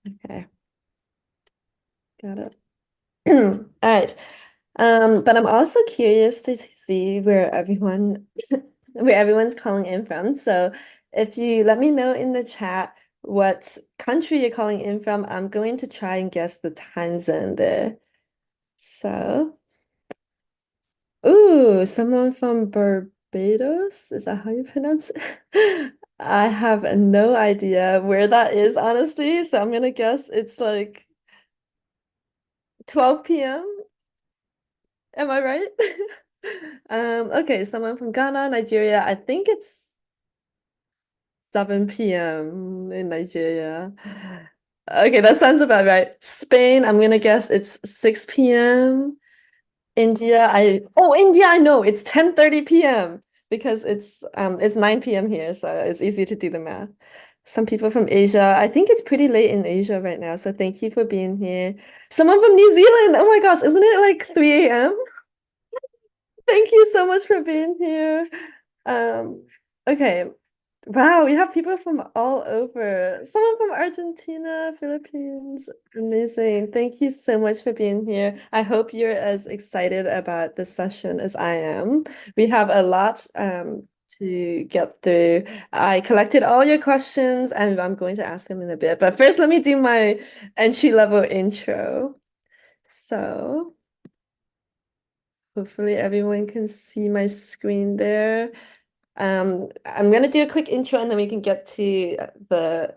Okay, got it. All right. But I'm also curious to see where everyone's calling in from. So if you let me know in the chat what country you're calling in from, I'm going to try and guess the time zone there. So, ooh, someone from Barbados? Is that how you pronounce it? I have no idea where that is, honestly. So I'm gonna guess it's like 12 p.m. Am I right? Okay, someone from Ghana, Nigeria. I think it's 7 p.m. in Nigeria. Okay, that sounds about right. Spain, I'm gonna guess it's 6 p.m. India, I know it's 10:30 p.m. because it's 9 p.m. here, so it's easy to do the math. Some people from Asia. I think it's pretty late in Asia right now, so thank you for being here. Someone from New Zealand. Oh my gosh, isn't it like 3 a.m.? Thank you so much for being here. Um, okay. Wow, we have people from all over. Someone from Argentina, Philippines. Amazing. Thank you so much for being here. I hope you're as excited about the session as I am. We have a lot to get through. I collected all your questions and I'm going to ask them in a bit. But first, let me do my entry-level intro. So, hopefully everyone can see my screen there. I'm going to do a quick intro and then we can get to the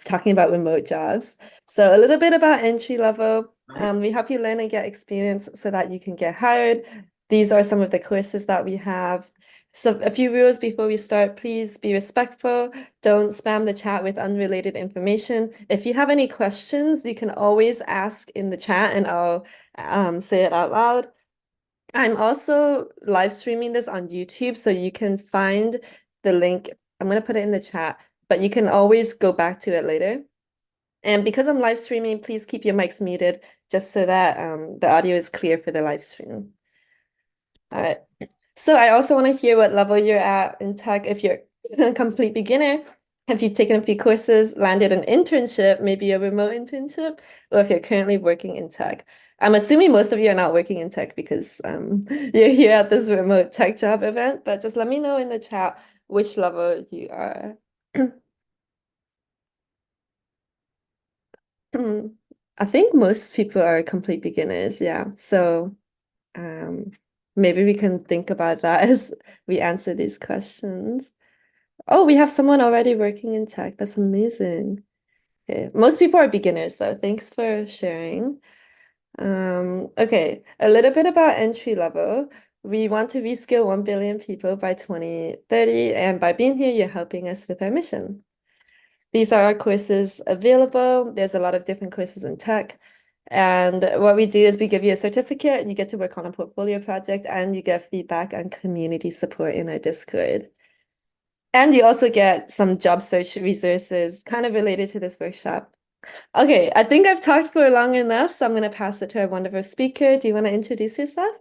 talking about remote jobs. So a little bit about entry level. We help you learn and get experience so that you can get hired. These are some of the courses that we have. So a few rules before we start, please be respectful. Don't spam the chat with unrelated information. If you have any questions, you can always ask in the chat and I'll say it out loud. I'm also live streaming this on YouTube, so you can find the link. I'm going to put it in the chat, but you can always go back to it later. And because I'm live streaming, please keep your mics muted just so that the audio is clear for the live stream. All right. So I also want to hear what level you're at in tech. If you're a complete beginner, have you taken a few courses, landed an internship, maybe a remote internship, or if you're currently working in tech? I'm assuming most of you are not working in tech because you're here at this remote tech job event, but just let me know in the chat which level you are. I think most people are complete beginners, yeah. So um, maybe we can think about that as we answer these questions. Oh, we have someone already working in tech. That's amazing. Okay. Most people are beginners though. Thanks for sharing. Okay, a little bit about entry level. We want to reskill 1 billion people by 2030, and by being here, you're helping us with our mission. These are our courses available. There's a lot of different courses in tech. And what we do is we give you a certificate, you get to work on a portfolio project, and you get feedback and community support in our Discord. And you also get some job search resources kind of related to this workshop. Okay, I think I've talked for long enough, so I'm going to pass it to our wonderful speaker. Do you want to introduce yourself?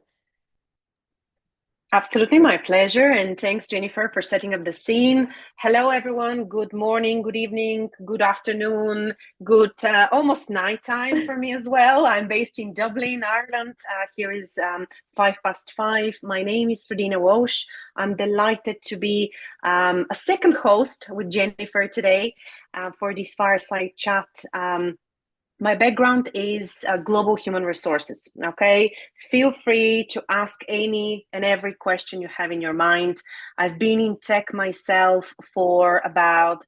Absolutely, my pleasure. And thanks, Jennifer, for setting up the scene. Hello, everyone. Good morning, good evening, good afternoon, good almost nighttime for me as well. I'm based in Dublin, Ireland. Here is 5 past 5. My name is Ferdina Walsh. I'm delighted to be a second host with Jennifer today for this fireside chat. My background is global human resources. Okay, feel free to ask any and every question you have in your mind. I've been in tech myself for about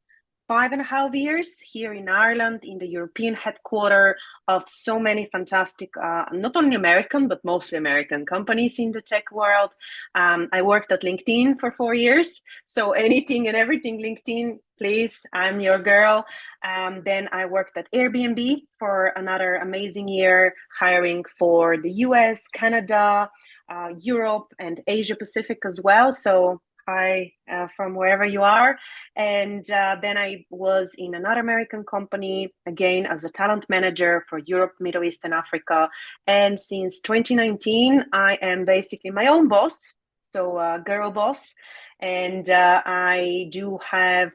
5.5 years here in Ireland, in the European headquarter of so many fantastic, not only American, but mostly American companies in the tech world. I worked at LinkedIn for 4 years. So anything and everything LinkedIn, please, I'm your girl. Then I worked at Airbnb for another amazing year, hiring for the US, Canada, Europe, and Asia Pacific as well. So hi from wherever you are. And then I was in another American company, again, as a talent manager for Europe, Middle East, and Africa. And since 2019, I am basically my own boss. so girl boss. And I do have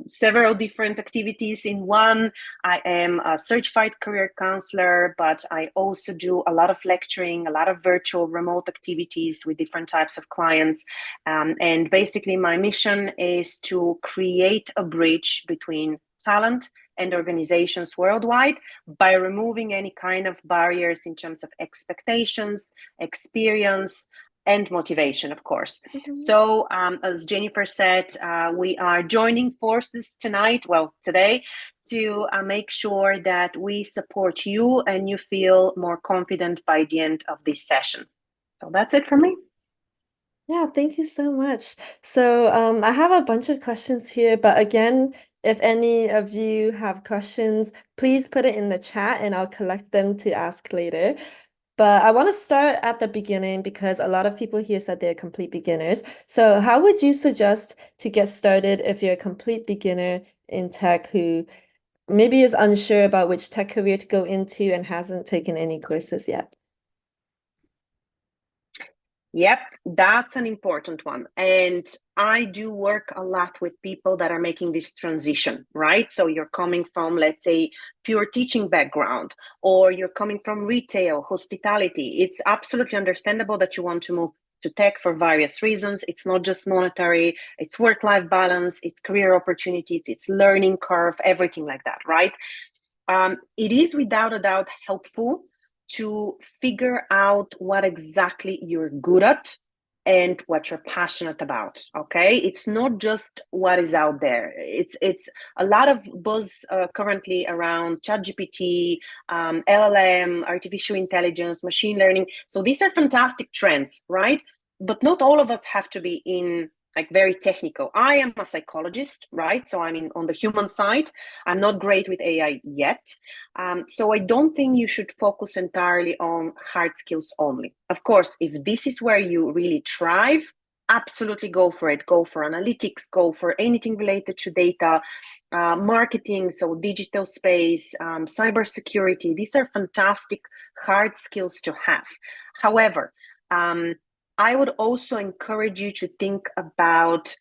several different activities. In one, I am a certified career counselor, but I also do a lot of lecturing, a lot of virtual remote activities with different types of clients. And basically, my mission is to create a bridge between talent and organizations worldwide by removing any kind of barriers in terms of expectations, experience, and motivation, of course. Mhm. So, as Jennifer said, we are joining forces tonight, well, today, to make sure that we support you and you feel more confident by the end of this session. So that's it from me. Yeah, thank you so much. So, I have a bunch of questions here, but again, if any of you have questions, please put it in the chat and I'll collect them to ask later. But I want to start at the beginning because a lot of people here said they're complete beginners. So, how would you suggest to get started if you're a complete beginner in tech who maybe is unsure about which tech career to go into and hasn't taken any courses yet? Yep, that's an important one. And I do work a lot with people that are making this transition, right? So you're coming from, let's say, pure teaching background, or you're coming from retail, hospitality. It's absolutely understandable that you want to move to tech for various reasons. It's not just monetary, it's work-life balance, it's career opportunities, it's learning curve, everything like that, right? It is without a doubt helpful to figure out what exactly you're good at and what you're passionate about. Okay, it's not just what is out there. It's a lot of buzz currently around ChatGPT, LLM, artificial intelligence, machine learning. So these are fantastic trends, right? But not all of us have to be in like very technical. I am a psychologist, right? So I'm on the human side. I'm not great with AI yet. So I don't think you should focus entirely on hard skills only. Of course, if this is where you really thrive, absolutely go for it. Go for analytics, go for anything related to data, marketing, so digital space, cybersecurity. These are fantastic hard skills to have. However, I would also encourage you to think about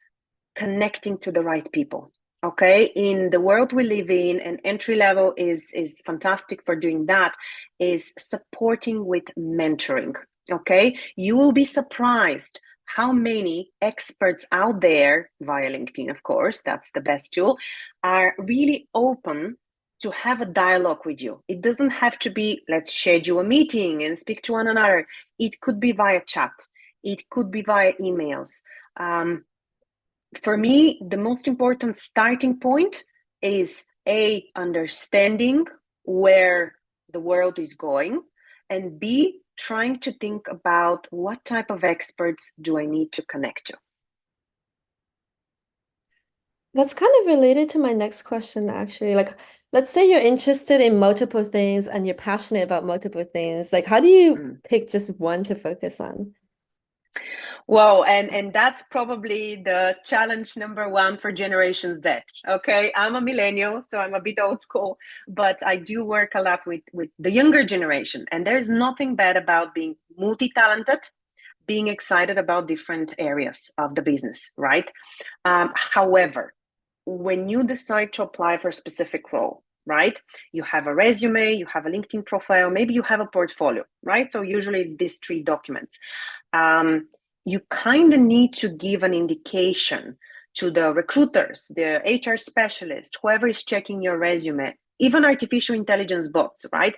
connecting to the right people. Okay, in the world we live in, and entry level is fantastic for doing that, is supporting with mentoring. Okay, you will be surprised how many experts out there via LinkedIn, of course, that's the best tool, are really open to have a dialogue with you. It doesn't have to be, let's schedule a meeting and speak to one another. It could be via chat. It could be via emails. For me, the most important starting point is A, understanding where the world is going, and B, trying to think about what type of experts do I need to connect to. That's kind of related to my next question, actually. Like, let's say you're interested in multiple things and you're passionate about multiple things. Like, how do you Mm. pick just one to focus on? Well, and that's probably the challenge number one for Generation Z. Okay, I'm a millennial, so I'm a bit old school, but I do work a lot with the younger generation, and there's nothing bad about being multi-talented, being excited about different areas of the business, right? However, when you decide to apply for a specific role, right? You have a resume, you have a LinkedIn profile, maybe you have a portfolio, right? So usually it's these three documents. You kind of need to give an indication to the recruiters, the HR specialist, whoever is checking your resume, even artificial intelligence bots, right?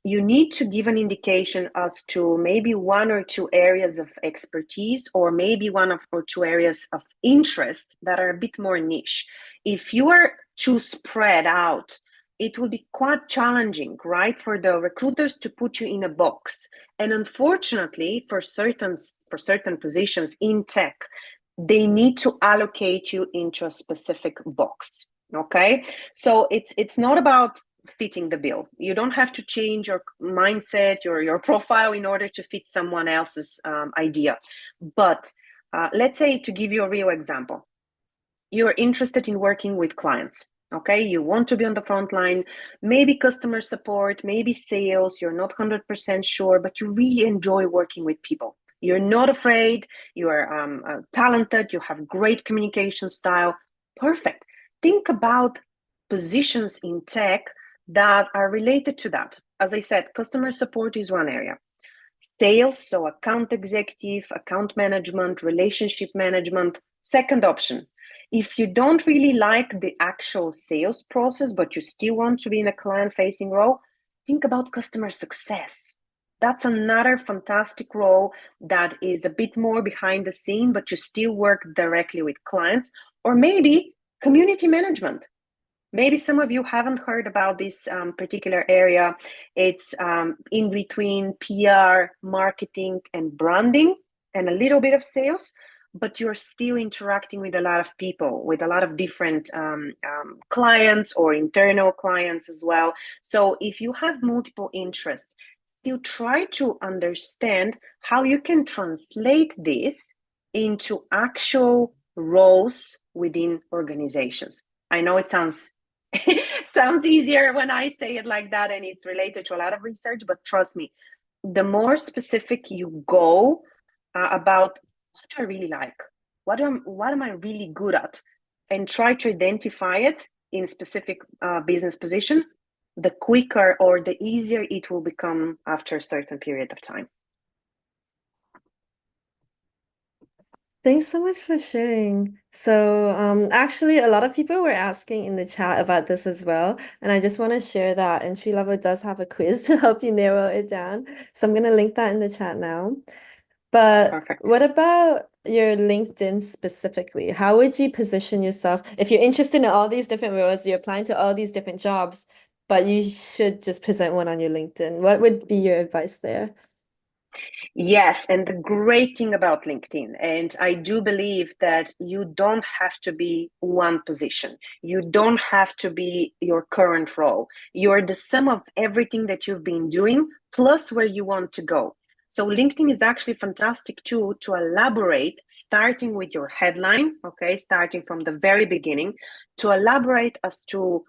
You need to give an indication as to maybe one or two areas of expertise, or maybe or two areas of interest that are a bit more niche. If you are too spread out, it will be quite challenging, right, for the recruiters to put you in a box. And unfortunately, for certain positions in tech, they need to allocate you into a specific box. Okay, so it's not about fitting the bill. You don't have to change your mindset, your profile in order to fit someone else's idea. But let's say, to give you a real example, you're interested in working with clients. Okay, you want to be on the front line, maybe customer support, maybe sales, you're not 100% sure, but you really enjoy working with people. You're not afraid, you are talented, you have great communication style. Perfect. Think about positions in tech that are related to that. As I said, customer support is one area. Sales, so account executive, account management, relationship management, second option. If you don't really like the actual sales process, but you still want to be in a client-facing role, think about customer success. That's another fantastic role that is a bit more behind the scene, but you still work directly with clients. Or maybe community management. Maybe some of you haven't heard about this particular area. It's in between PR, marketing, and branding, and a little bit of sales, but you're still interacting with a lot of people, with a lot of different clients or internal clients as well. So if you have multiple interests, still try to understand how you can translate this into actual roles within organizations. I know it sounds easier when I say it like that, and it's related to a lot of research, but trust me, the more specific you go about what do I really like, what am I really good at, and try to identify it in specific business position, the quicker or the easier it will become after a certain period of time. Thanks so much for sharing. So, actually, a lot of people were asking in the chat about this as well, and I just want to share that entry level does have a quiz to help you narrow it down. So I'm going to link that in the chat now. But Perfect. what about your LinkedIn specifically? How would you position yourself if you're interested in all these different roles, you're applying to all these different jobs, but you should just present one on your LinkedIn? What would be your advice there? Yes, and the great thing about LinkedIn, and I do believe that you don't have to be one position. You don't have to be your current role. You're the sum of everything that you've been doing plus where you want to go. So LinkedIn is actually a fantastic tool to elaborate, starting with your headline, okay, starting from the very beginning, to elaborate as to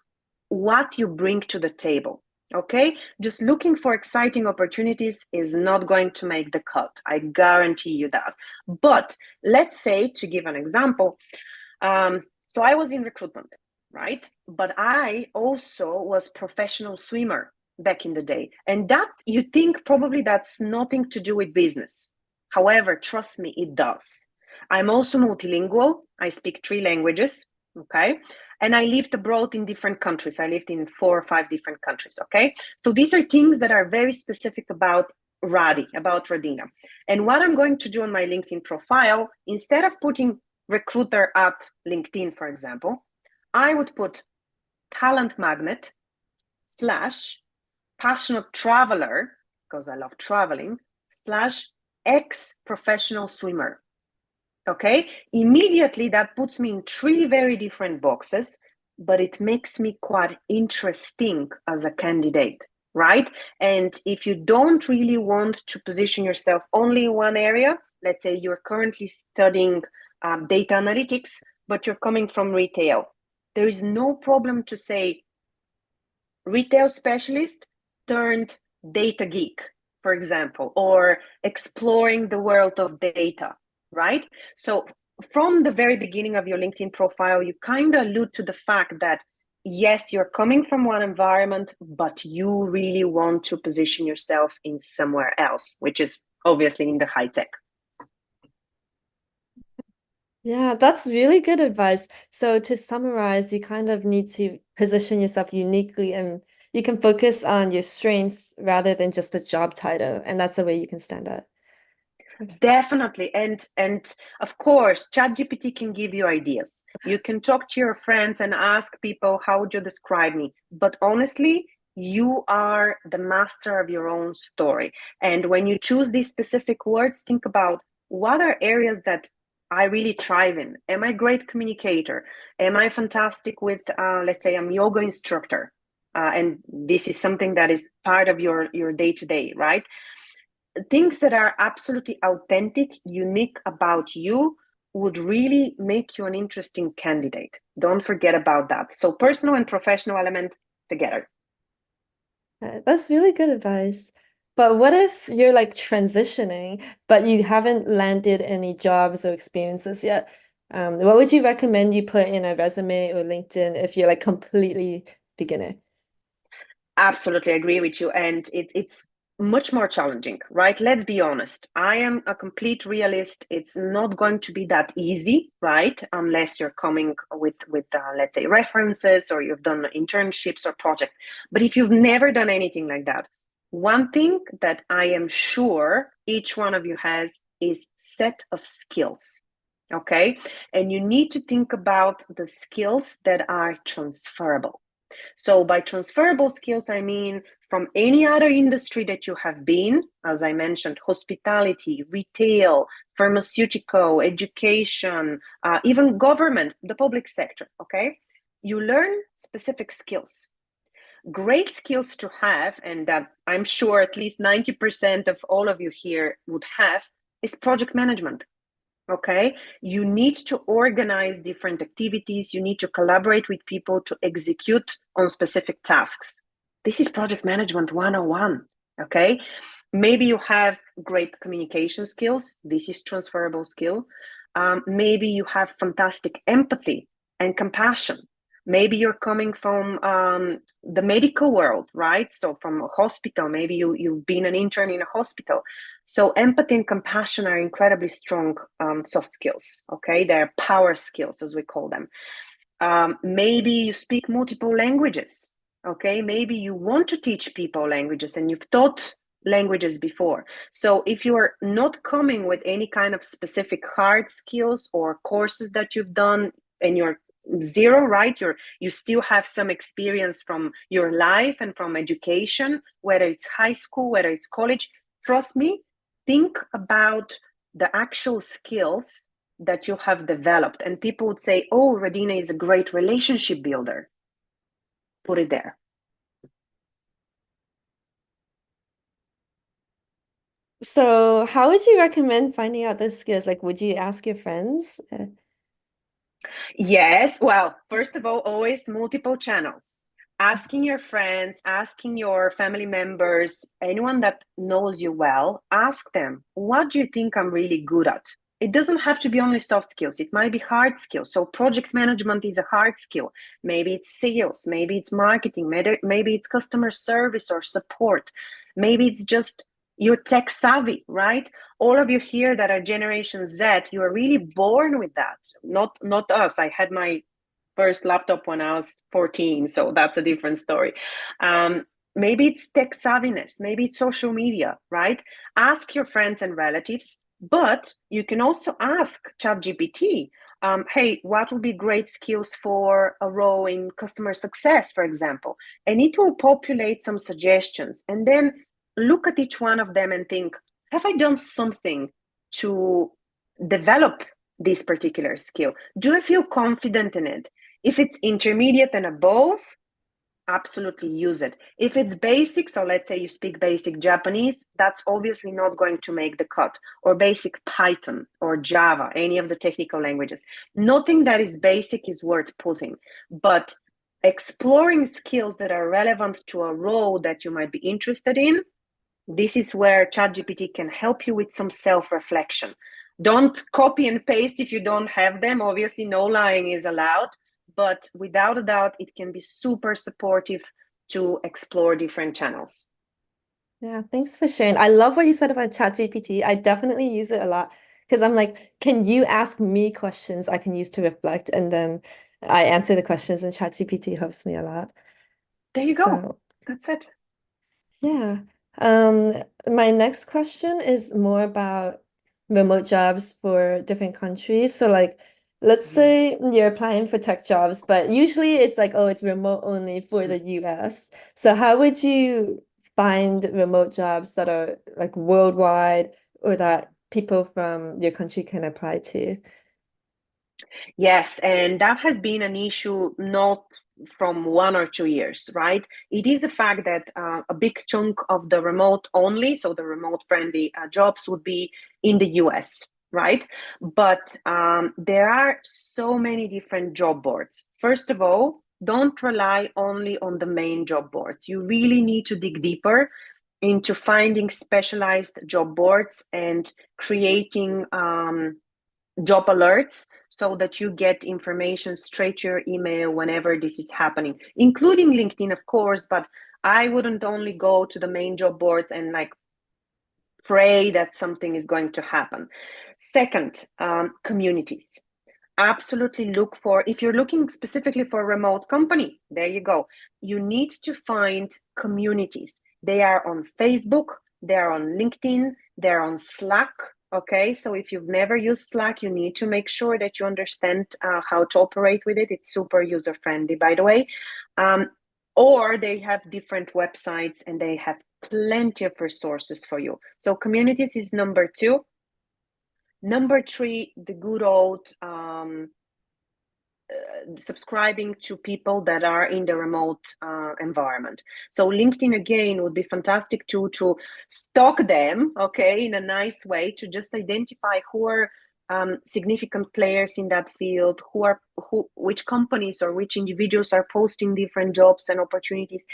what you bring to the table. Okay, just looking for exciting opportunities is not going to make the cut. I guarantee you that. But let's say, to give an example, so I was in recruitment, right? But I also was professional swimmer back in the day. And that you think probably that's nothing to do with business. However, trust me, it does. I'm also multilingual. I speak 3 languages, okay? And I lived abroad in different countries. I lived in 4 or 5 different countries, okay? So these are things that are very specific about Radina. And what I'm going to do on my LinkedIn profile, instead of putting recruiter at LinkedIn, for example, I would put talent magnet / passionate traveler, because I love traveling, / ex-professional swimmer. Okay, immediately that puts me in 3 very different boxes, but it makes me quite interesting as a candidate, right? And if you don't really want to position yourself only in one area, let's say you're currently studying data analytics, but you're coming from retail, there is no problem to say retail specialist turned data geek, for example, or exploring the world of data, right? So from the very beginning of your LinkedIn profile, you kind of allude to the fact that yes, you're coming from one environment, but you really want to position yourself in somewhere else, which is obviously in the high tech. Yeah, that's really good advice. So to summarize, you kind of need to position yourself uniquely and you can focus on your strengths rather than just a job title. And that's the way you can stand out. Definitely. And of course, ChatGPT can give you ideas. You can talk to your friends and ask people, how would you describe me? But honestly, you are the master of your own story. And when you choose these specific words, think about what are areas that I really thrive in. Am I a great communicator? Am I fantastic with, let's say, I'm a yoga instructor. And this is something that is part of your day-to-day, right? Things that are absolutely authentic, unique about you would really make you an interesting candidate. Don't forget about that. So personal and professional element together. That's really good advice. But what if you're like transitioning, but you haven't landed any jobs or experiences yet? What would you recommend you put in a resume or LinkedIn if you're like completely beginner? Absolutely agree with you. And it's much more challenging, right? Let's be honest. I am a complete realist. It's not going to be that easy, right? Unless you're coming with let's say references or you've done internships or projects. But if you've never done anything like that, one thing that I am sure each one of you has is set of skills. Okay. And you need to think about the skills that are transferable. So by transferable skills, I mean from any other industry that you have been, as I mentioned, hospitality, retail, pharmaceutical, education, even government, the public sector, okay? You learn specific skills. Great skills to have, and that I'm sure at least 90% of all of you here would have, is project management. Okay, you need to organize different activities, you need to collaborate with people to execute on specific tasks. This is project management 101. Okay, maybe you have great communication skills, this is transferable skill. Maybe you have fantastic empathy and compassion. Maybe you're coming from the medical world, right? So from a hospital, maybe you've been an intern in a hospital. So empathy and compassion are incredibly strong soft skills, okay? They're power skills, as we call them. Maybe you speak multiple languages, okay? Maybe you want to teach people languages and you've taught languages before. So if you're not coming with any kind of specific hard skills or courses that you've done and you're zero, right? You still have some experience from your life and from education, whether it's high school, whether it's college. Trust me, think about the actual skills that you have developed. And people would say, oh, Radina is a great relationship builder. Put it there. So, how would you recommend finding out those skills? Like, would you ask your friends? Yes. Well, first of all, always multiple channels. Asking your friends, asking your family members, anyone that knows you well, ask them, what do you think I'm really good at? It doesn't have to be only soft skills. It might be hard skills. So project management is a hard skill. Maybe it's sales, maybe it's marketing, maybe it's customer service or support. Maybe it's just you're tech savvy, right? All of you here that are Generation Z, you are really born with that. Not us. I had my first laptop when I was 14, so that's a different story. Maybe it's tech savviness, maybe it's social media, right? Ask your friends and relatives, but you can also ask ChatGPT. Hey, what would be great skills for a role in customer success, for example? And it will populate some suggestions. And then look at each one of them and think, have I done something to develop this particular skill? Do I feel confident in it? If it's intermediate and above, absolutely use it. If it's basic, so let's say you speak basic Japanese, that's obviously not going to make the cut, or basic Python or Java, any of the technical languages. Nothing that is basic is worth putting, but exploring skills that are relevant to a role that you might be interested in, this is where ChatGPT can help you with some self-reflection. Don't copy and paste if you don't have them. Obviously, no lying is allowed, but without a doubt, it can be super supportive to explore different channels. Yeah, thanks for sharing. I love what you said about ChatGPT. I definitely use it a lot because I'm like, can you ask me questions I can use to reflect? And then I answer the questions and ChatGPT helps me a lot. There you go. So That's it. yeah. Um, my next question is more about remote jobs for different countries. So like, let's Mhm. say you're applying for tech jobs, but usually it's like, oh, it's remote only for the US. So how would you find remote jobs that are like worldwide or that people from your country can apply to? Yes, and that has been an issue not from 1 or 2 years, right? It is a fact that a big chunk of the remote only, so the remote friendly jobs would be in the US, right? But there are so many different job boards. First of all, don't rely only on the main job boards. You really need to dig deeper. into finding specialized job boards and creating job alerts so that you get information straight to your email whenever this is happening, including LinkedIn, of course, but I wouldn't only go to the main job boards and like pray that something is going to happen. Second, communities. Absolutely look for, if you're looking specifically for a remote company, there you go. You need to find communities. They are on Facebook, they're on LinkedIn, they're on Slack. Okay, so if you've never used Slack, you need to make sure that you understand how to operate with it. It's super user friendly, by the way. Or they have different websites and they have plenty of resources for you. So communities is number two. Number three, the good old subscribing to people that are in the remote environment. So LinkedIn again would be fantastic to stalk them, okay, in a nice way, to just identify who are significant players in that field, which companies or which individuals are posting different jobs and opportunities.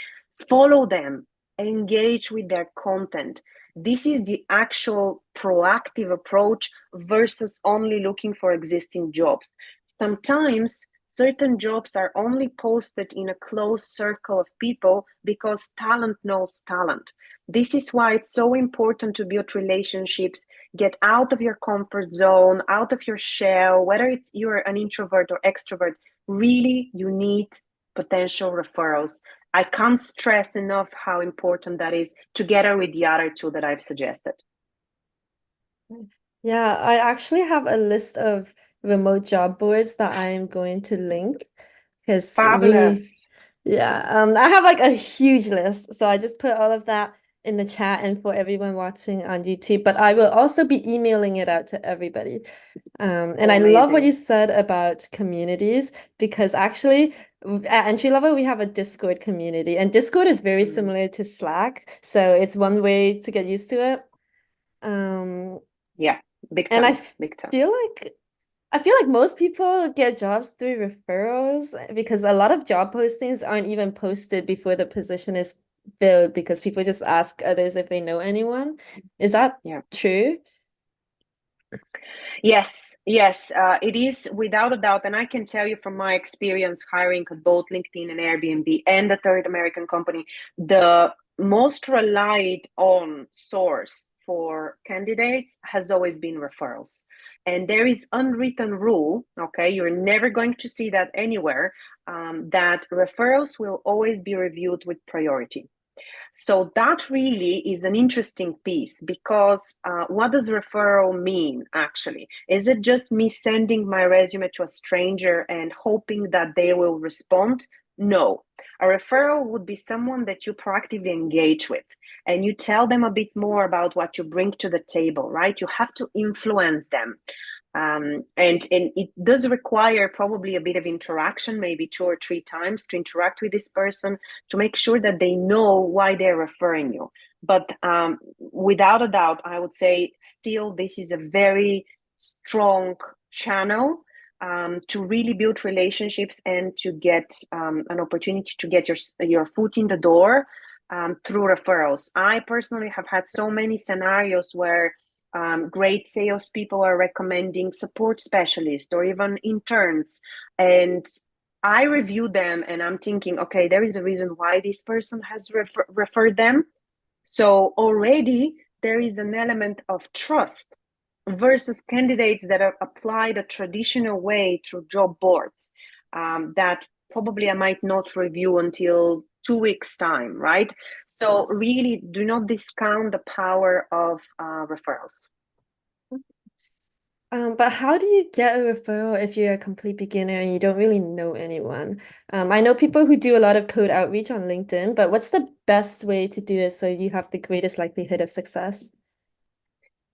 Follow them, engage with their content. This is the actual proactive approach versus only looking for existing jobs. Sometimes certain jobs are only posted in a close circle of people because talent knows talent. This is why it's so important to build relationships, get out of your comfort zone, out of your shell, whether it's you're an introvert or extrovert. Really, you need potential referrals. I can't stress enough how important that is, together with the other two that I've suggested. Yeah, I actually have a list of remote job boards that I'm going to link because Fabulous. I have like a huge list. So I just put all of that in the chat and for everyone watching on YouTube, but I will also be emailing it out to everybody. And I love what Amazing. you said about communities because actually at entry level we have a Discord community and Discord is very similar to Slack. So it's one way to get used to it. Yeah, big And time, big time. feel like I feel like most people get jobs through referrals because a lot of job postings aren't even posted before the position is filled because people just ask others if they know anyone. Is that Yeah. true? Yes, yes, it is without a doubt. And I can tell you from my experience hiring at both LinkedIn and Airbnb and the third American company, the most relied on source for candidates has always been referrals. And there is unwritten rule, okay, you're never going to see that anywhere, that referrals will always be reviewed with priority. So that really is an interesting piece because what does referral mean actually? Is it just me sending my resume to a stranger and hoping that they will respond? No. A referral would be someone that you proactively engage with and you tell them a bit more about what you bring to the table, right? You have to influence them. And it does require probably a bit of interaction, maybe 2 or 3 times to interact with this person to make sure that they know why they're referring you. But without a doubt, I would say still this is a very strong channel to really build relationships and to get an opportunity to get your foot in the door through referrals. I personally have had so many scenarios where great salespeople are recommending support specialists or even interns. And I review them and I'm thinking, okay, there is a reason why this person has referred them. So already there is an element of trust versus candidates that are applied a traditional way through job boards that probably I might not review until 2 weeks time, right? So really do not discount the power of referrals. But how do you get a referral if you're a complete beginner and you don't really know anyone? I know people who do a lot of code outreach on LinkedIn, but what's the best way to do it so you have the greatest likelihood of success?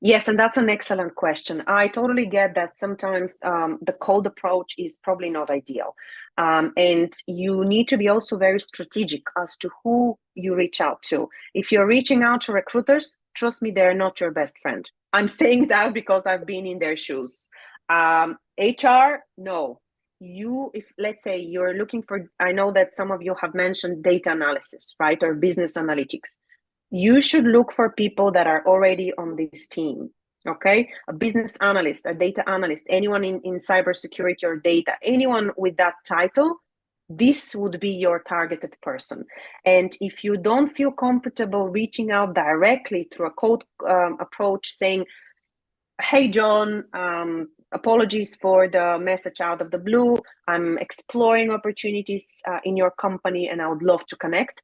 Yes, and that's an excellent question. I totally get that sometimes the cold approach is probably not ideal. And you need to be also very strategic as to who you reach out to. If you're reaching out to recruiters, trust me, they're not your best friend. I'm saying that because I've been in their shoes. HR, no. If let's say you're looking for, I know that some of you have mentioned data analysis, right, or business analytics. You should look for people that are already on this team. Okay, a business analyst, a data analyst, anyone in cybersecurity or data, anyone with that title, this would be your targeted person. And if you don't feel comfortable reaching out directly through a cold approach saying, hey, John, apologies for the message out of the blue. I'm exploring opportunities in your company and I would love to connect.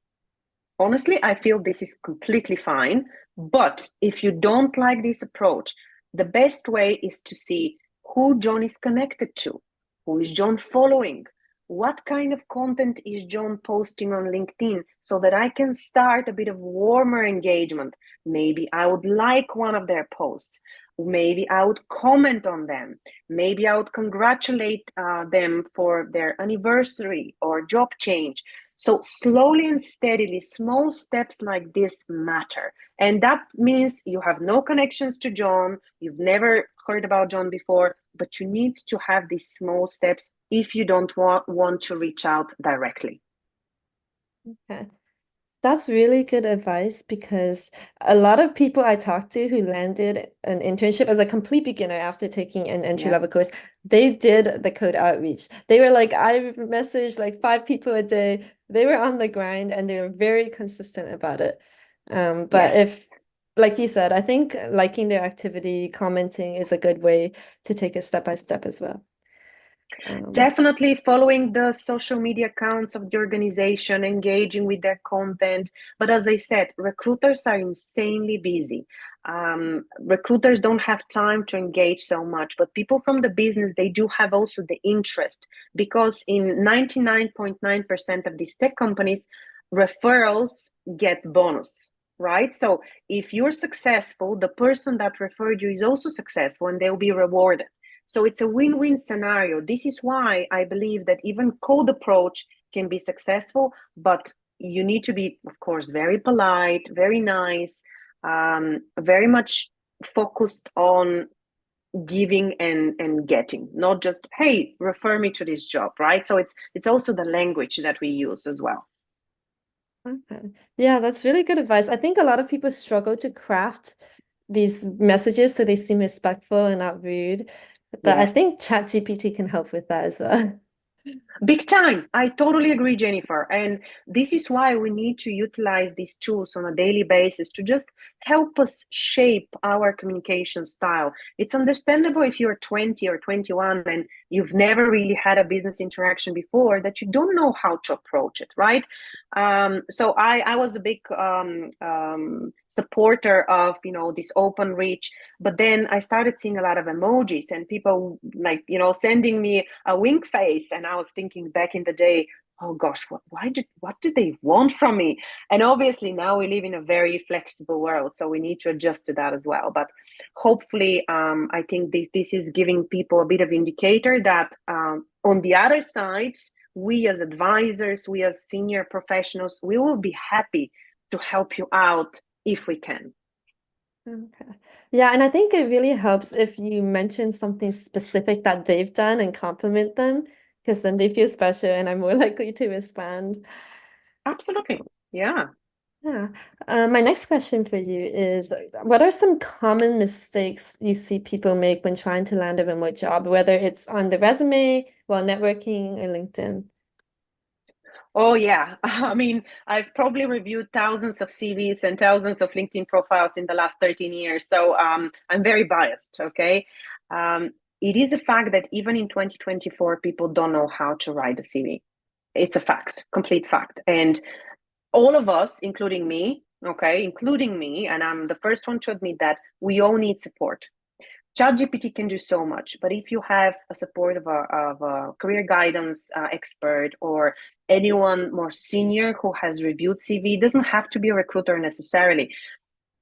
Honestly, I feel this is completely fine. But if you don't like this approach, the best way is to see who John is connected to, who is John following, what kind of content is John posting on LinkedIn, so that I can start a bit of warmer engagement. Maybe I would like one of their posts. Maybe I would comment on them. Maybe I would congratulate them for their anniversary or job change. So slowly and steadily, small steps like this matter. And that means you have no connections to John, you've never heard about John before, but you need to have these small steps if you don't want to reach out directly. Okay. That's really good advice because a lot of people I talked to who landed an internship as a complete beginner after taking an Yeah. entry-level course, they did the code outreach. They were like, I messaged like 5 people a day. They were on the grind and they were very consistent about it. But if, Yes. like you said, I think liking their activity, commenting is a good way to take it step by step as well. Definitely following the social media accounts of the organization, engaging with their content. But as I said, recruiters are insanely busy. Recruiters don't have time to engage so much, but people from the business, they do have also the interest, because in 99.9% of these tech companies, referrals get bonus, right? So if you're successful, the person that referred you is also successful and they'll be rewarded. So it's a win-win scenario. This is why I believe that even cold approach can be successful, but you need to be, of course, very polite, very nice, very much focused on giving and getting, not just, hey, refer me to this job, right? So it's also the language that we use as well. Okay. Yeah, that's really good advice. I think a lot of people struggle to craft these messages so they seem respectful and not rude. But I think Yes. ChatGPT can help with that as well. Big time. I totally agree, Jennifer. And this is why we need to utilize these tools on a daily basis to just help us shape our communication style. It's understandable if you're 20 or 21 and you've never really had a business interaction before, that you don't know how to approach it, right? So I was a big supporter of, this open reach, but then I started seeing a lot of emojis and people like, sending me a wink face. And I was thinking back in the day, oh gosh, what do they want from me? And obviously now we live in a very flexible world, so we need to adjust to that as well. But hopefully, I think this is giving people a bit of indicator that on the other side, we as advisors, we as senior professionals, we will be happy to help you out if we can. Okay. Yeah, and I think it really helps if you mention something specific that they've done and compliment them, because then they feel special and are more likely to respond. Absolutely. Yeah. Yeah. My next question for you is, what are some common mistakes you see people make when trying to land a remote job, whether it's on the resume, while networking, or LinkedIn? Oh, yeah. I mean, I've probably reviewed thousands of CVs and thousands of LinkedIn profiles in the last 13 years. So I'm very biased, okay? It is a fact that even in 2024, people don't know how to write a CV. It's a fact, complete fact. And all of us, including me, okay, including me, and I'm the first one to admit that, we all need support. ChatGPT can do so much, but if you have a support of a career guidance expert or anyone more senior who has reviewed CV, it doesn't have to be a recruiter necessarily,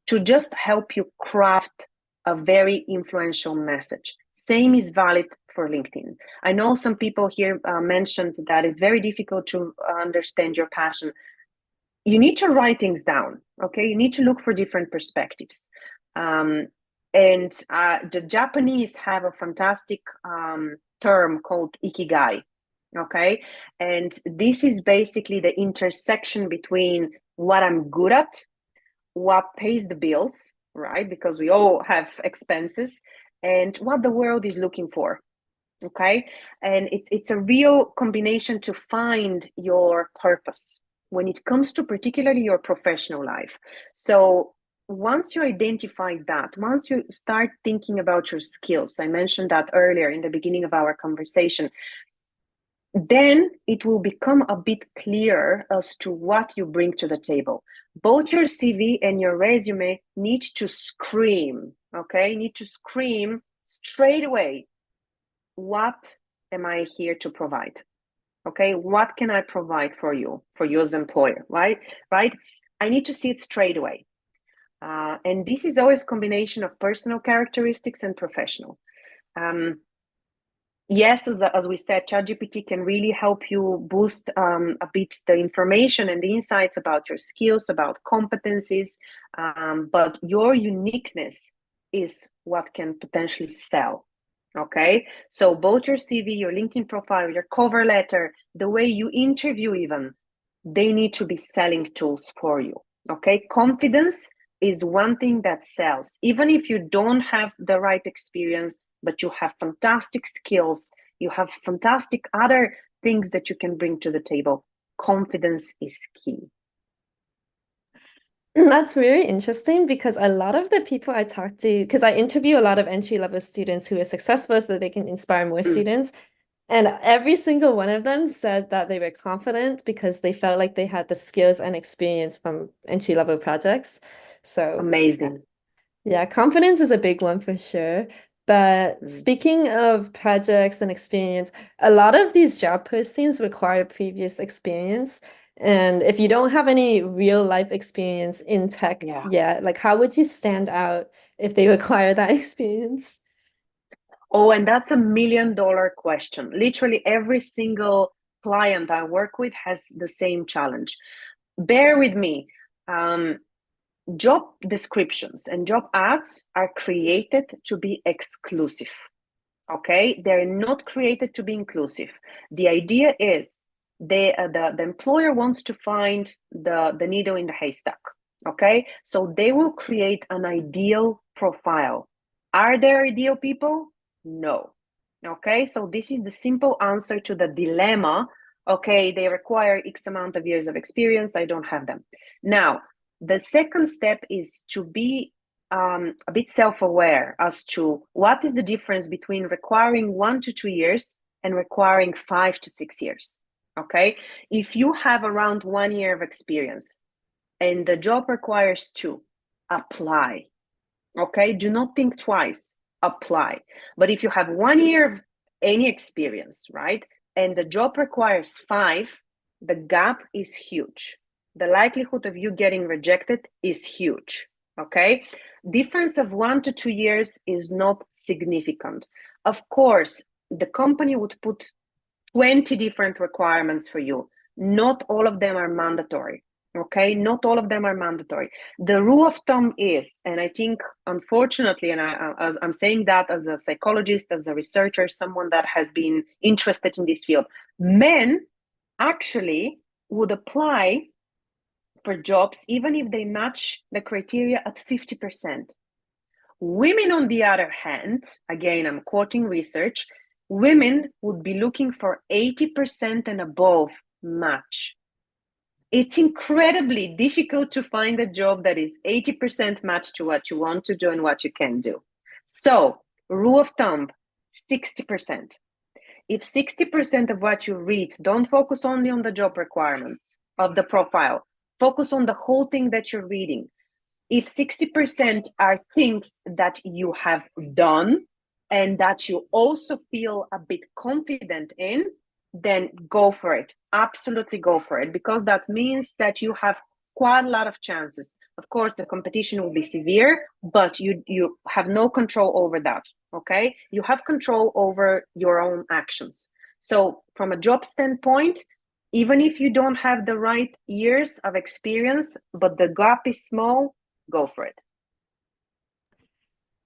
to just help you craft a very influential message. Same is valid for LinkedIn. I know some people here mentioned that it's very difficult to understand your passion. You need to write things down, okay? You need to look for different perspectives. And the Japanese have a fantastic term called ikigai, okay? And this is basically the intersection between what I'm good at, what pays the bills, right? Because we all have expenses, and what the world is looking for. Okay. And it's a real combination to find your purpose when it comes to particularly your professional life. So once you identify that, once you start thinking about your skills, I mentioned that earlier in the beginning of our conversation, then it will become a bit clearer as to what you bring to the table. Both your CV and your resume need to scream, okay? Need to scream straight away. What am I here to provide? Okay, what can I provide for you as employer, right? Right? I need to see it straight away. And this is always a combination of personal characteristics and professional. Yes, as we said, ChatGPT can really help you boost a bit the information and the insights about your skills, about competencies, but your uniqueness is what can potentially sell. Okay, so both your CV, your LinkedIn profile, your cover letter, the way you interview even, they need to be selling tools for you. Okay, confidence is one thing that sells. Even if you don't have the right experience, but you have fantastic skills, you have fantastic other things that you can bring to the table, confidence is key. That's very interesting because a lot of the people I talk to, because I interview a lot of entry-level students who are successful so they can inspire more students, and every single one of them said that they were confident because they felt like they had the skills and experience from entry-level projects. So Amazing. yeah, confidence is a big one for sure. But speaking of projects and experience, a lot of these job postings require previous experience. And if you don't have any real life experience in tech Yeah. yet, like how would you stand out if they require that experience? Oh, and that's $1 million question. Literally every single client I work with has the same challenge. Bear with me. Job descriptions and job ads are created to be exclusive. Okay, they're not created to be inclusive. The idea is the employer wants to find the needle in the haystack. Okay, so they will create an ideal profile. Are there ideal people? No. Okay, so this is the simple answer to the dilemma. Okay, they require X amount of years of experience. I don't have them. Now, the second step is to be a bit self-aware as to what is the difference between requiring 1 to 2 years and requiring 5 to 6 years. Okay, if you have around 1 year of experience and the job requires 2, apply. Okay, do not think twice, apply. But if you have 1 year of any experience, right, and the job requires 5, the gap is huge. The likelihood of you getting rejected is huge. Okay, difference of 1 to 2 years is not significant. Of course, the company would put 20 different requirements for you. Not all of them are mandatory. Okay, not all of them are mandatory. The rule of thumb is, and I think unfortunately, and I'm saying that as a psychologist, as a researcher, someone that has been interested in this field, men actually would apply for jobs even if they match the criteria at 50%. Women, on the other hand, again, I'm quoting research, women would be looking for 80% and above match. It's incredibly difficult to find a job that is 80% matched to what you want to do and what you can do. So, rule of thumb, 60%. If 60% of what you read, don't focus only on the job requirements of the profile, focus on the whole thing that you're reading. If 60% are things that you have done and that you also feel a bit confident in, then go for it. Absolutely go for it, because that means that you have quite a lot of chances. Of course, the competition will be severe, but you have no control over that. Okay, you have control over your own actions. So from a job standpoint, even if you don't have the right years of experience, but the gap is small, go for it.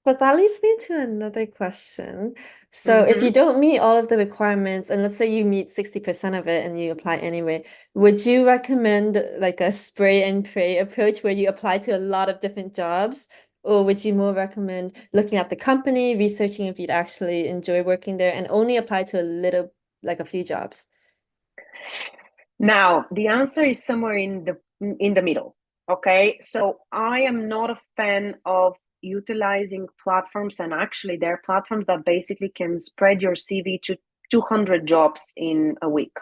But that leads me to another question. So if you Mhm. don't meet all of the requirements, and let's say you meet 60% of it and you apply anyway, would you recommend like a spray and pray approach where you apply to a lot of different jobs? Or would you more recommend looking at the company, researching if you'd actually enjoy working there, and only apply to a little, like a few jobs? Now, the answer is somewhere in the middle. Okay, so I am not a fan of utilizing platforms, and actually, there are platforms that basically can spread your CV to 200 jobs in a week.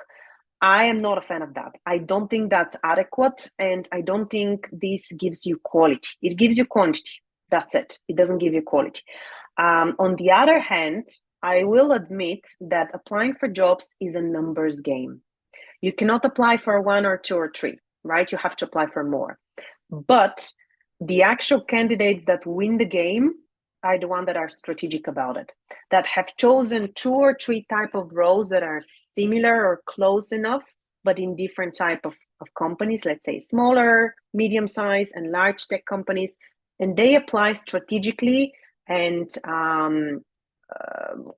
I am not a fan of that. I don't think that's adequate, and I don't think this gives you quality. It gives you quantity. That's it. It doesn't give you quality. On the other hand, I will admit that applying for jobs is a numbers game. You cannot apply for one or two or three, right? You have to apply for more. But the actual candidates that win the game are the ones that are strategic about it, that have chosen two or three type of roles that are similar or close enough, but in different type of companies, let's say smaller, medium size, and large tech companies, and they apply strategically and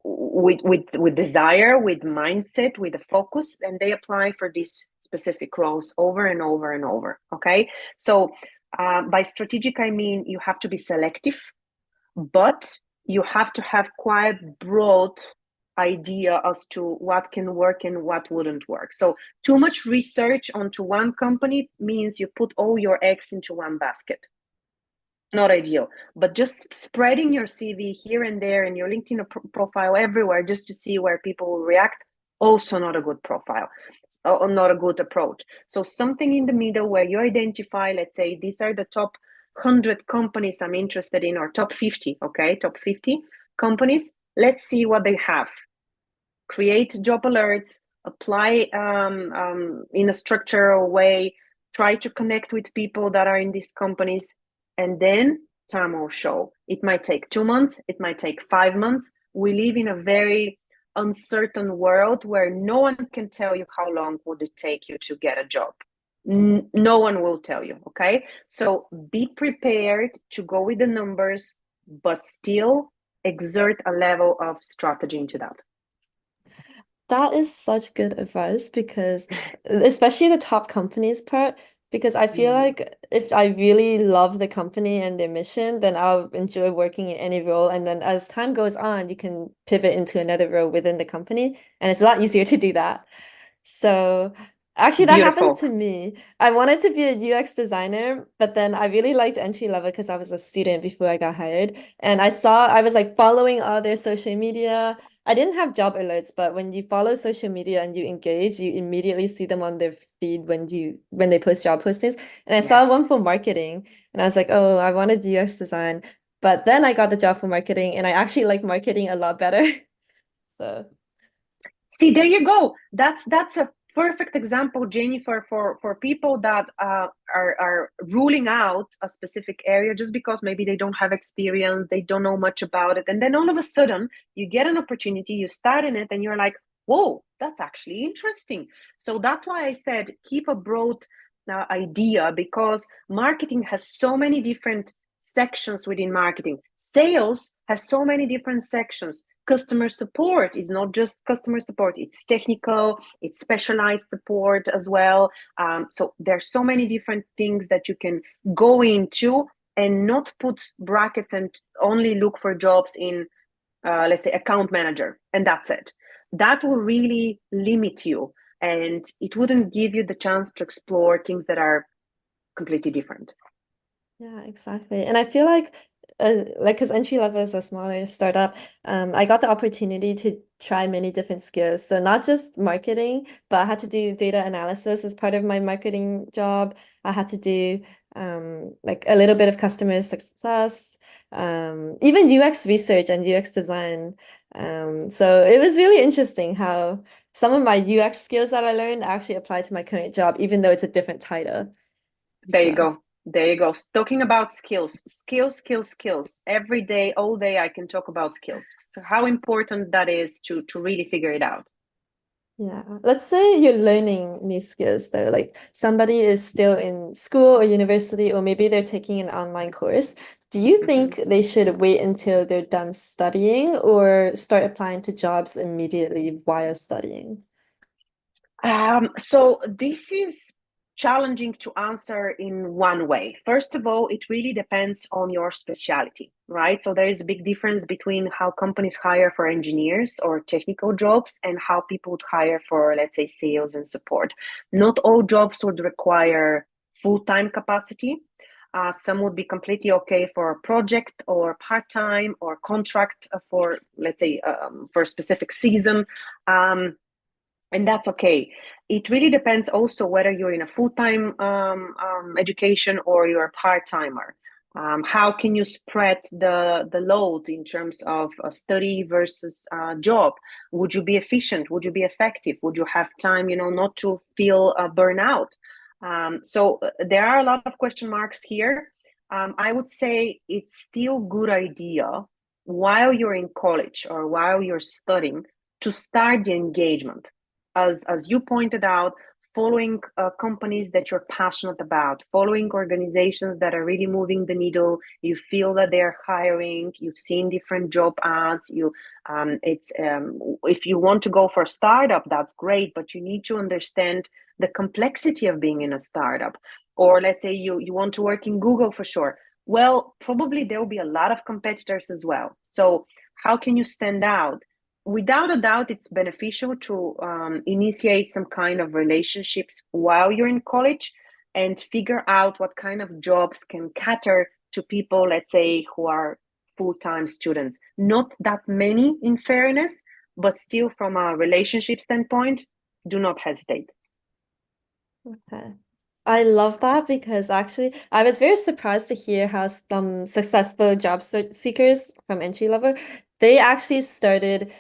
with desire, with mindset, with a focus, and they apply for these specific roles over and over and over. Okay, so by strategic, I mean you have to be selective, but you have to have quite broad idea as to what can work and what wouldn't work. So too much research onto one company means you put all your eggs into one basket. Not ideal, but just spreading your CV here and there and your LinkedIn profile everywhere just to see where people will react, also not a good profile, or not a good approach. So something in the middle where you identify, let's say these are the top 100 companies I'm interested in, or top 50, okay, top 50 companies. Let's see what they have. Create job alerts, apply in a structural way, try to connect with people that are in these companies, and then time will show. It might take 2 months, it might take 5 months. We live in a very uncertain world where no one can tell you how long would it take you to get a job. No one will tell you. Okay, so be prepared to go with the numbers, but still exert a level of strategy into that. That is such good advice because, especially the top companies part, because I feel Mm. like if I really love the company and their mission, then I'll enjoy working in any role. And then as time goes on, you can pivot into another role within the company. And it's a lot easier to do that. So actually that happened Beautiful. to me. I wanted to be a UX designer, but then I really liked entry level because I was a student before I got hired. And I was like following all their social media. I didn't have job alerts, but when you follow social media and you engage, you immediately see them on their feed when they post job postings. And I saw one for Yes. marketing and I was like, oh, I wanted UX design. But then I got the job for marketing and I actually like marketing a lot better. So See, there you go. That's a perfect example, Jennifer, for people that are ruling out a specific area just because maybe they don't have experience, they don't know much about it, and then all of a sudden you get an opportunity, you start in it, and you're like, "Whoa, that's actually interesting." So that's why I said keep a broad idea, because marketing has so many different sections within marketing. Sales has so many different sections. Customer support is not just customer support, it's technical, it's specialized support as well. So there's so many different things that you can go into, and not put brackets and only look for jobs in let's say account manager, and that's it. That will really limit you, and it wouldn't give you the chance to explore things that are completely different. yeah, exactly. And I feel like because entry level is a smaller startup, I got the opportunity to try many different skills. So not just marketing, but I had to do data analysis as part of my marketing job. I had to do like a little bit of customer success, even UX research and UX design. So it was really interesting how some of my UX skills that I learned actually apply to my current job, even though it's a different title. There you So. go. There you go. Talking about skills, skills. Every day, all day, I can talk about skills. So how important that is to really figure it out. Yeah. Let's say you're learning new skills though, like somebody is still in school or university, or maybe they're taking an online course. Do you Mhm. think they should wait until they're done studying or start applying to jobs immediately while studying? So this is challenging to answer in one way. First of all, it really depends on your specialty, right? So there is a big difference between how companies hire for engineers or technical jobs and how people would hire for, let's say, sales and support. Not all jobs would require full-time capacity. Some would be completely okay for a project or part-time or contract for, let's say, for a specific season. And that's okay. It really depends also whether you're in a full-time education or you're a part-timer. How can you spread the load in terms of study versus job? Would you be efficient? Would you be effective? Would you have time, not to feel burnout? So there are a lot of question marks here. I would say it's still good idea while you're in college or while you're studying to start the engagement, as you pointed out, following companies that you're passionate about, following organizations that are really moving the needle. You feel that they're hiring. You've seen different job ads. It's if you want to go for a startup, that's great, but you need to understand the complexity of being in a startup. Or let's say you want to work in Google for sure. Well, probably there will be a lot of competitors as well. So how can you stand out? Without a doubt, it's beneficial to initiate some kind of relationships while you're in college and figure out what kind of jobs can cater to people, let's say, who are full-time students. Not that many, in fairness, but still from a relationship standpoint, do not hesitate. Okay. I love that because actually I was very surprised to hear how some successful seekers from entry level, they actually started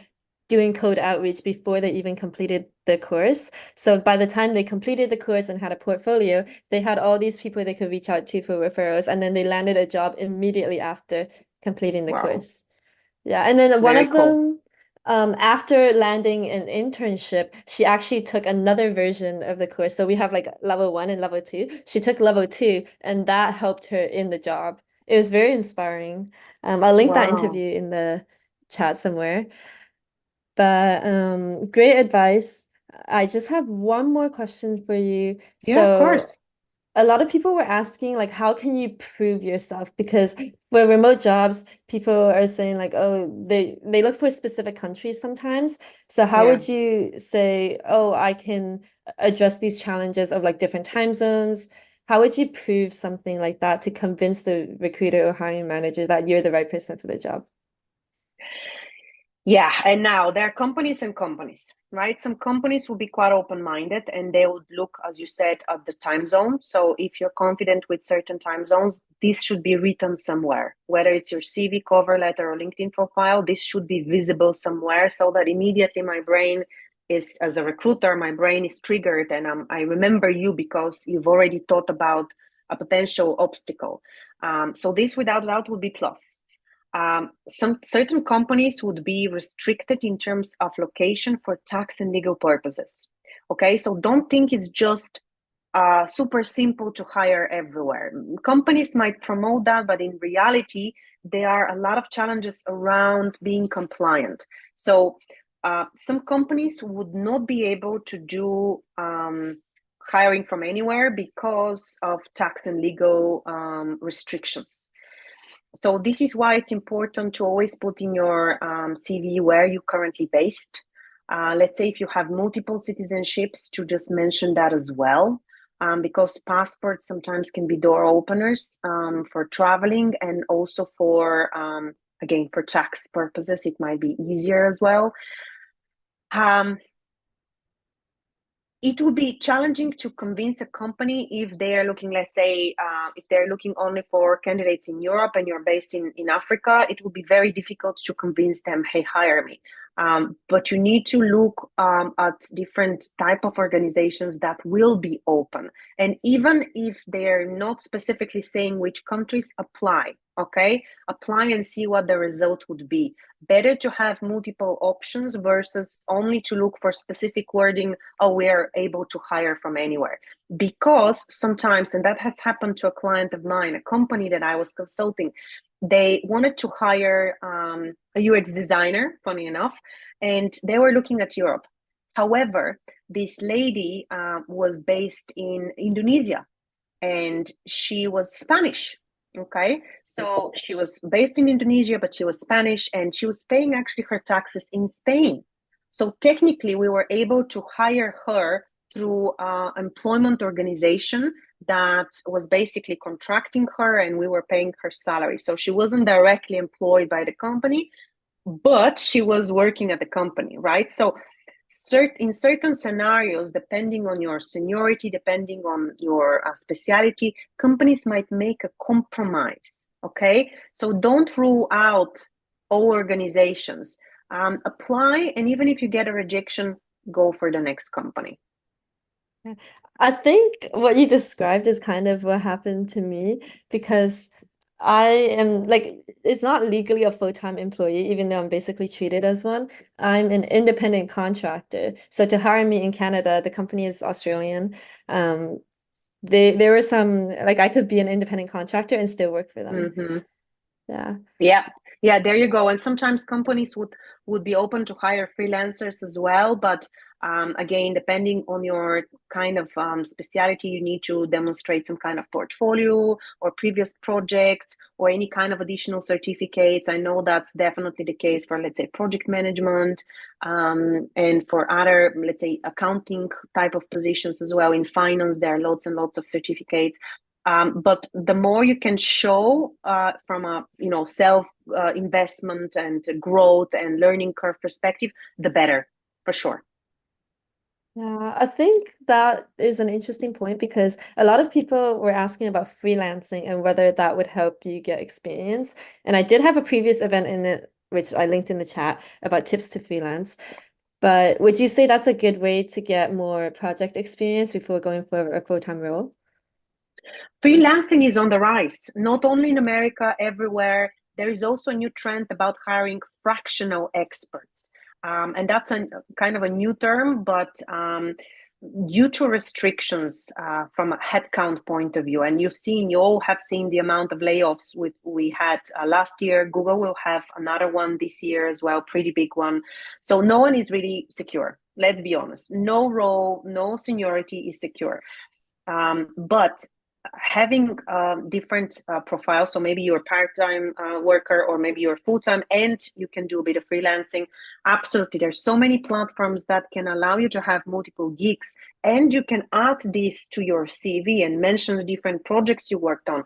doing code outreach before they even completed the course. So by the time they completed the course and had a portfolio, they had all these people they could reach out to for referrals, and then they landed a job immediately after completing the Wow, course. Yeah, and then one very of cool. them, after landing an internship, she actually took another version of the course. So we have like level one and level two. She took level two, and that helped her in the job. It was very inspiring. I'll link that Wow. interview in the chat somewhere. But great advice. I just have one more question for you. Yeah, of So course. a lot of people were asking like how can you prove yourself, because for remote jobs people are saying like, oh, they look for specific countries sometimes. So how Yeah. would you say, oh, I can address these challenges of like different time zones? How would you prove something like that to convince the recruiter or hiring manager that you're the right person for the job? Yeah, and now there are companies and companies, right? Some companies will be quite open-minded and they would look, as you said, at the time zone. So if you're confident with certain time zones, this should be written somewhere, whether it's your CV, cover letter, or LinkedIn profile. This should be visible somewhere so that immediately my brain is, as a recruiter, my brain is triggered and I remember you because you've already thought about a potential obstacle. So this, without doubt, would be plus. Some certain companies would be restricted in terms of location for tax and legal purposes. Okay, so don't think it's just super simple to hire everywhere. Companies might promote that, but in reality, there are a lot of challenges around being compliant. So some companies would not be able to do hiring from anywhere because of tax and legal restrictions. So this is why it's important to always put in your CV where you're currently based. Let's say if you have multiple citizenships, to just mention that as well, because passports sometimes can be door openers for traveling and also for, again, for tax purposes, it might be easier as well. Um, it would be challenging to convince a company if they are looking, let's say, if they're looking only for candidates in Europe and you're based in Africa, it would be very difficult to convince them, hey, hire me. But you need to look at different type of organizations that will be open. And even if they're not specifically saying which countries, apply, okay? Apply and see what the result would be. Better to have multiple options versus only to look for specific wording, oh, we're able to hire from anywhere. Because sometimes, and that has happened to a client of mine, a company that I was consulting, they wanted to hire a UX designer, funny enough, and they were looking at Europe. However, this lady was based in Indonesia and she was Spanish. Okay, so she was based in Indonesia, but she was Spanish and she was paying actually her taxes in Spain. So technically, we were able to hire her through employment organization that was basically contracting her and we were paying her salary. So she wasn't directly employed by the company, but she was working at the company, right? So in certain scenarios, depending on your seniority, depending on your specialty, companies might make a compromise, okay? So don't rule out all organizations. Apply, and even if you get a rejection, go for the next company. I think what you described is kind of what happened to me because I am like, it's not legally a full-time employee, even though I'm basically treated as one. I'm an independent contractor. So to hire me in Canada, the company is Australian. Um, there were some like I could be an independent contractor and still work for them. Mm-hmm. Yeah. Yeah, there you go. And sometimes companies would be open to hire freelancers as well, but again, depending on your kind of specialty, you need to demonstrate some kind of portfolio or previous projects or any kind of additional certificates. I know that's definitely the case for, let's say, project management, and for other, let's say, accounting type of positions as well. In finance, there are lots and lots of certificates. But the more you can show from a self investment and growth and learning curve perspective, the better, for sure. Yeah, I think that is an interesting point because a lot of people were asking about freelancing and whether that would help you get experience. And I did have a previous event in it, which I linked in the chat about tips to freelance. But would you say that's a good way to get more project experience before going for a full-time role? Freelancing is on the rise, not only in America, everywhere. There is also a new trend about hiring fractional experts. And that's a kind of a new term, but due to restrictions from a headcount point of view, and you all have seen the amount of layoffs we had last year. Google will have another one this year as well, pretty big one. So no one is really secure. Let's be honest. No role, no seniority is secure. But having different profiles, so maybe you're a part-time worker or maybe you're full-time and you can do a bit of freelancing. Absolutely, there's so many platforms that can allow you to have multiple gigs, and you can add this to your CV and mention the different projects you worked on.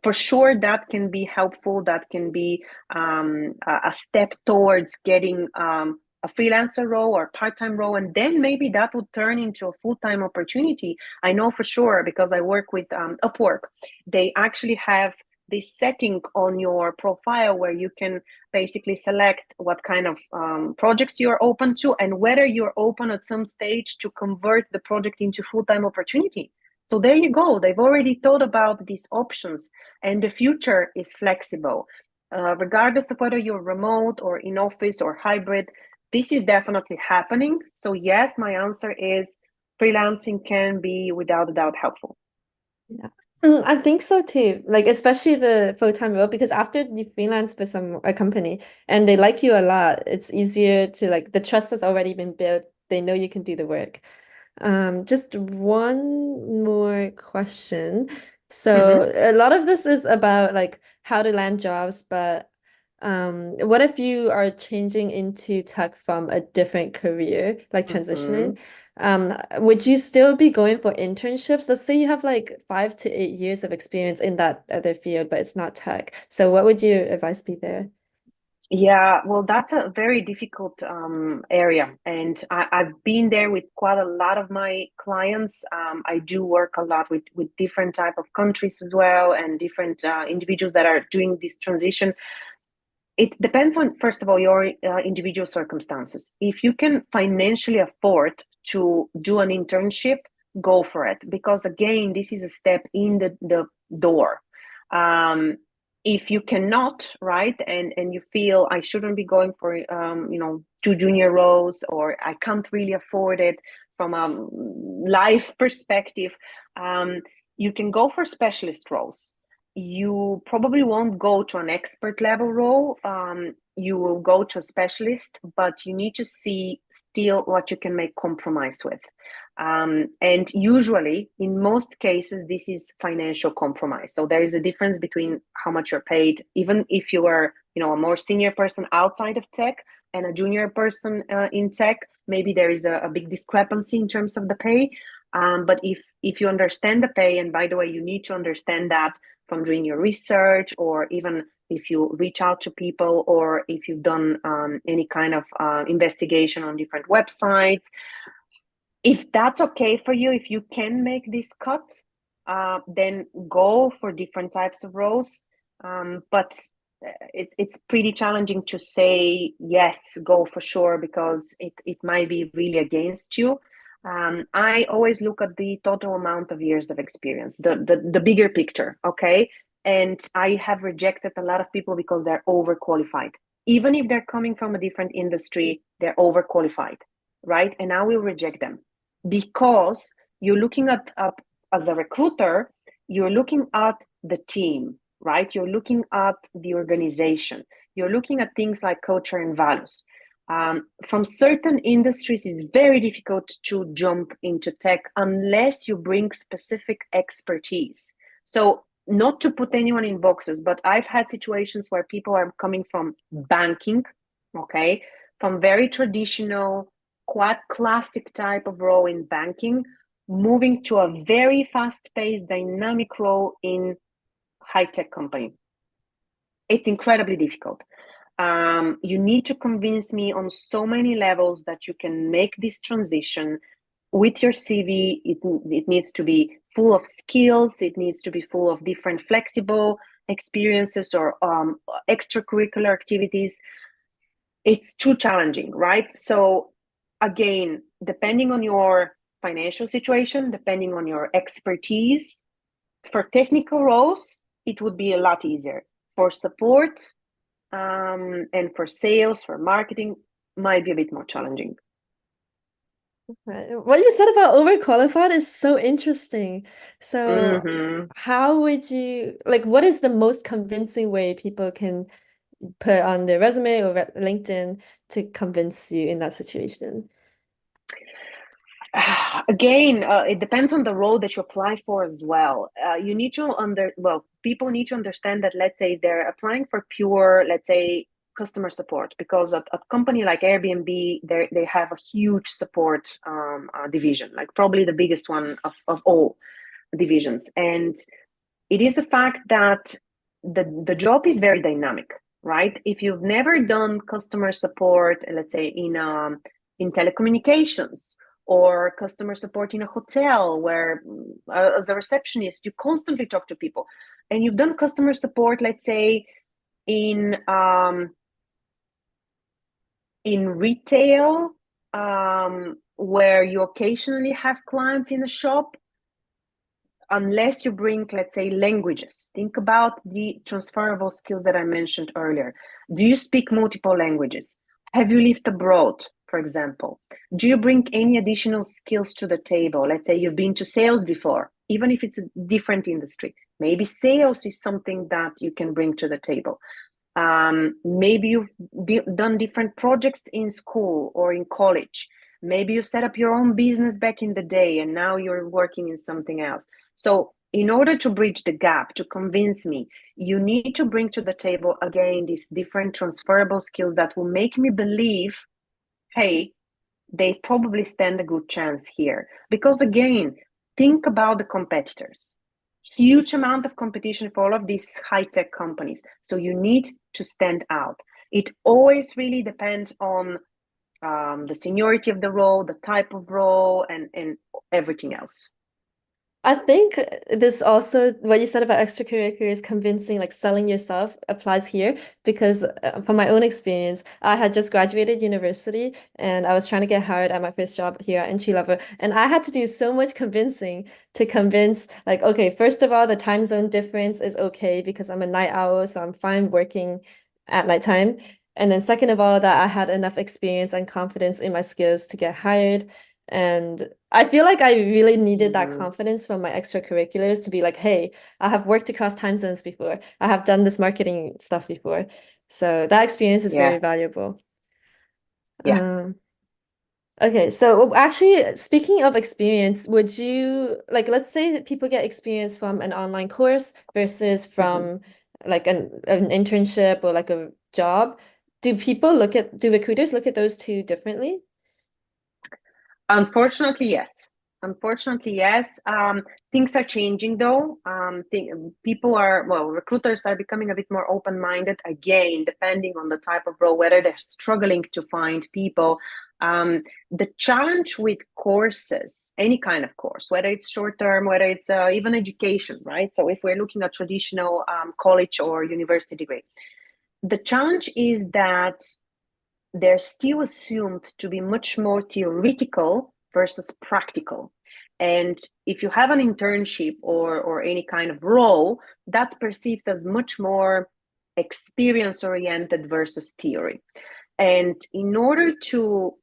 For sure, that can be helpful. That can be a step towards getting a freelancer role or part-time role, and then maybe that would turn into a full-time opportunity. I know for sure because I work with Upwork. They actually have this setting on your profile where you can basically select what kind of projects you're open to and whether you're open at some stage to convert the project into full-time opportunity. So there you go. They've already thought about these options, and the future is flexible. Regardless of whether you're remote or in office or hybrid, this is definitely happening. So yes, my answer is freelancing can be without a doubt helpful. Yeah. I think so too. Like especially the full-time role, because after you freelance for a company and they like you a lot, it's easier to like the trust has already been built. They know you can do the work. Just one more question. Mm-hmm. So a lot of this is about like how to land jobs, but what if you are changing into tech from a different career, like Mm-hmm. transitioning? Would you still be going for internships? Let's say you have like 5 to 8 years of experience in that other field, but it's not tech. So what would your advice be there? Yeah, well, that's a very difficult area, and I've been there with quite a lot of my clients. I do work a lot with different type of countries as well, and different individuals that are doing this transition. It depends on, first of all, your individual circumstances. If you can financially afford to do an internship, go for it. Because again, this is a step in the door. If you cannot, right, and you feel I shouldn't be going for, two junior roles, or I can't really afford it from a life perspective, you can go for specialist roles. You probably won't go to an expert level role. You will go to a specialist, but you need to see still what you can make compromise with. And usually, in most cases, this is financial compromise. So there is a difference between how much you're paid, even if you are, a more senior person outside of tech and a junior person in tech. Maybe there is a big discrepancy in terms of the pay. But if you understand the pay, and by the way, you need to understand that from doing your research, or even if you reach out to people, or if you've done any kind of investigation on different websites. If that's okay for you, if you can make this cut, then go for different types of roles. But it's pretty challenging to say yes, go for sure, because it might be really against you. I always look at the total amount of years of experience, the bigger picture, okay? And I have rejected a lot of people because they're overqualified. Even if they're coming from a different industry, they're overqualified, right? And I will reject them, because you're looking at as a recruiter, you're looking at the team, right? You're looking at the organization. You're looking at things like culture and values. From certain industries, it's very difficult to jump into tech unless you bring specific expertise. So, not to put anyone in boxes, but I've had situations where people are coming from banking, okay, from very traditional, quite classic type of role in banking, moving to a very fast-paced, dynamic role in high-tech company. It's incredibly difficult. You need to convince me on so many levels that you can make this transition with your CV. It needs to be full of skills. It needs to be full of different flexible experiences or extracurricular activities. It's too challenging, right? So again, depending on your financial situation, depending on your expertise, for technical roles, it would be a lot easier. For support, and for sales, for marketing, might be a bit more challenging. Right. What you said about overqualified is so interesting. So, Mm-hmm. how would you like, what is the most convincing way people can put on their resume or LinkedIn to convince you in that situation? Again, it depends on the role that you apply for as well. You need to people need to understand that, let's say they're applying for pure, let's say, customer support, because a company like Airbnb, they have a huge support division, like probably the biggest one of all divisions. And it is a fact that the job is very dynamic, right? If you've never done customer support, let's say in telecommunications, or customer support in a hotel, where as a receptionist you constantly talk to people, and you've done customer support, let's say in retail, where you occasionally have clients in a shop, unless you bring, let's say, languages. Think about the transferable skills that I mentioned earlier. Do you speak multiple languages? Have you lived abroad, for example? Do you bring any additional skills to the table? Let's say you've been to sales before, even if it's a different industry. Maybe sales is something that you can bring to the table. Maybe you've done different projects in school or in college. Maybe you set up your own business back in the day and now you're working in something else. So, in order to bridge the gap, to convince me, you need to bring to the table again these different transferable skills that will make me believe, hey, they probably stand a good chance here. Because again, think about the competitors. Huge amount of competition for all of these high-tech companies. So you need to stand out. It always really depends on the seniority of the role, the type of role, and everything else. I think this also, what you said about extracurriculars, convincing, like selling yourself applies here because from my own experience, I had just graduated university and I was trying to get hired at my first job here at entry level. And I had to do so much convincing to convince, like, okay, first of all, the time zone difference is okay because I'm a night owl, so I'm fine working at nighttime. And then second of all, that I had enough experience and confidence in my skills to get hired. And I feel like I really needed that Mhm. confidence from my extracurriculars to be like, hey, I have worked across time zones before. I have done this marketing stuff before. So that experience is very Yeah, valuable. yeah. Um, okay, so actually, speaking of experience, would you like, let's say that people get experience from an online course versus Mhm. from like an internship or like a job. Do recruiters look at those two differently? Unfortunately, yes. Unfortunately, yes. Things are changing though. People are, well, recruiters are becoming a bit more open-minded again, depending on the type of role, whether they're struggling to find people. The challenge with courses, any kind of course, whether it's short term, whether it's even education, right? So if we're looking at traditional college or university degree, the challenge is that they're still assumed to be much more theoretical versus practical. And if you have an internship or any kind of role, that's perceived as much more experience oriented versus theory. And in order to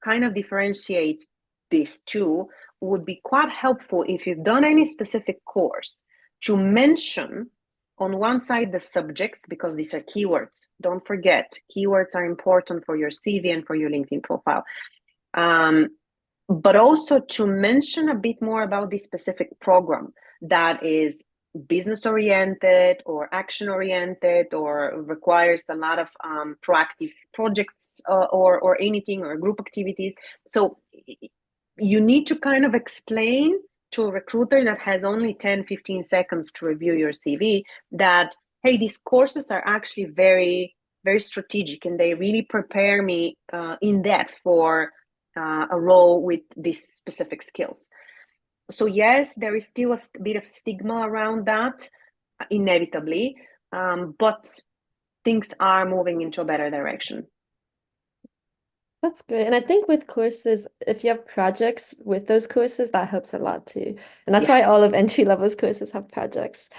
kind of differentiate these two, would be quite helpful if you've done any specific course to mention on one side the subjects, because these are keywords. Don't forget, keywords are important for your CV and for your LinkedIn profile. Um, but also to mention a bit more about the specific program that is business oriented or action oriented or requires a lot of proactive projects or anything or group activities. So you need to kind of explain to a recruiter that has only 10-15 seconds to review your CV that, hey, these courses are actually very, very strategic and they really prepare me in depth for a role with these specific skills. So yes, there is still a bit of stigma around that, inevitably, but things are moving into a better direction. That's great. And I think with courses, if you have projects with those courses, that helps a lot too. And that's Yeah. why all of entry levels courses have projects.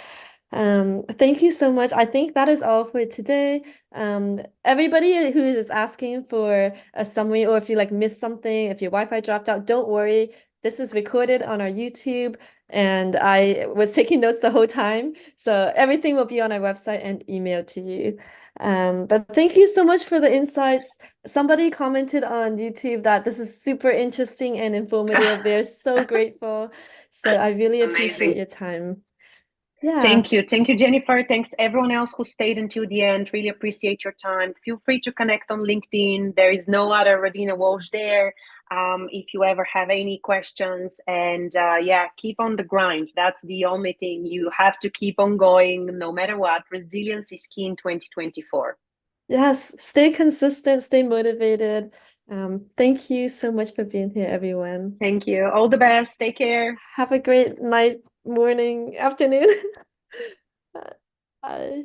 Thank you so much. I think that is all for today. Everybody who is asking for a summary or if you like missed something, if your Wi-Fi dropped out, don't worry. This is recorded on our YouTube and I was taking notes the whole time. So everything will be on our website and emailed to you. But thank you so much for the insights. Somebody commented on YouTube that this is super interesting and informative. They're so grateful. So I really appreciate Amazing. your time. Yeah. Thank you. Thank you, Jennifer. Thanks everyone else who stayed until the end. Really appreciate your time. Feel free to connect on LinkedIn. There is no other Radina Walsh there. If you ever have any questions, and yeah, keep on the grind. That's the only thing. You have to keep on going no matter what. Resilience is key in 2024. Yes. Stay consistent, stay motivated. Thank you so much for being here, everyone. Thank you. All the best. Take care. Have a great night, morning, afternoon. Bye.